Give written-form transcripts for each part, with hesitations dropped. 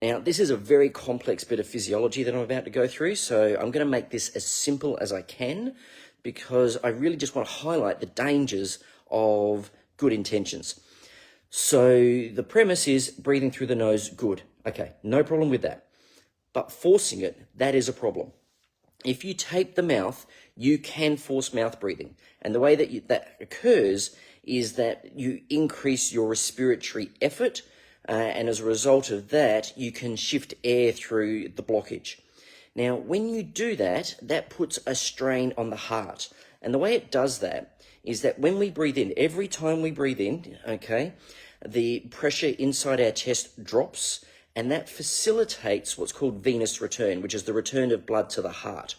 Now, this is a very complex bit of physiology that I'm about to go through, so I'm going to make this as simple as I can because I really just want to highlight the dangers of good intentions. So the premise is breathing through the nose, good. Okay, no problem with that. But forcing it, that is a problem. If you tape the mouth, you can force mouth breathing. And the way that that occurs is that you increase your respiratory effort, and as a result of that, you can shift air through the blockage. Now, when you do that, that puts a strain on the heart. And the way it does that is that when we breathe in, every time we breathe in, okay, the pressure inside our chest drops, and that facilitates what's called venous return, which is the return of blood to the heart.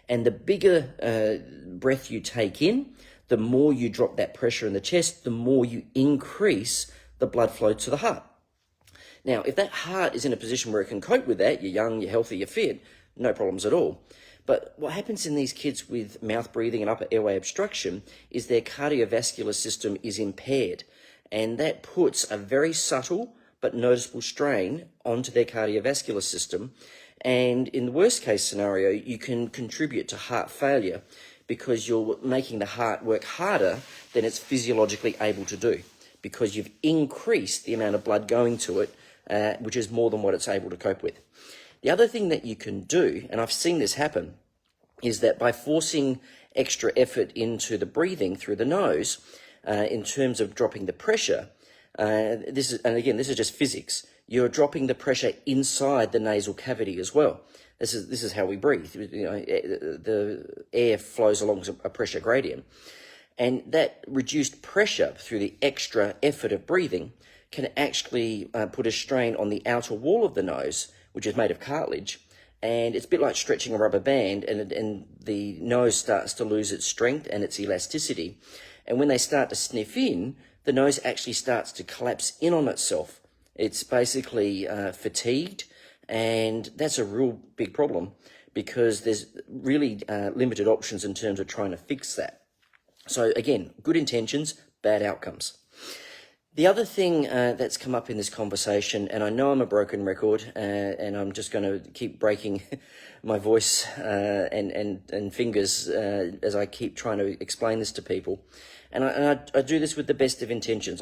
And the bigger breath you take in, the more you drop that pressure in the chest, the more you increase the blood flow to the heart. Now, if that heart is in a position where it can cope with that, you're young, you're healthy, you're fit, no problems at all. But what happens in these kids with mouth breathing and upper airway obstruction is their cardiovascular system is impaired. And that puts a very subtle but noticeable strain onto their cardiovascular system. And in the worst case scenario, you can contribute to heart failure because you're making the heart work harder than it's physiologically able to do because you've increased the amount of blood going to it, which is more than what it's able to cope with. The other thing that you can do, and I've seen this happen, is that by forcing extra effort into the breathing through the nose, in terms of dropping the pressure, this is just physics. You're dropping the pressure inside the nasal cavity as well. This is how we breathe. The air flows along a pressure gradient, and that reduced pressure through the extra effort of breathing can actually put a strain on the outer wall of the nose, which is made of cartilage, and it's a bit like stretching a rubber band, and the nose starts to lose its strength and its elasticity. And when they start to sniff in, the nose actually starts to collapse in on itself. It's basically fatigued, and that's a real big problem because there's really limited options in terms of trying to fix that. So again, good intentions, bad outcomes. The other thing that's come up in this conversation, and I know I'm a broken record, and I'm just going to keep breaking my voice and fingers as I keep trying to explain this to people. And I do this with the best of intentions.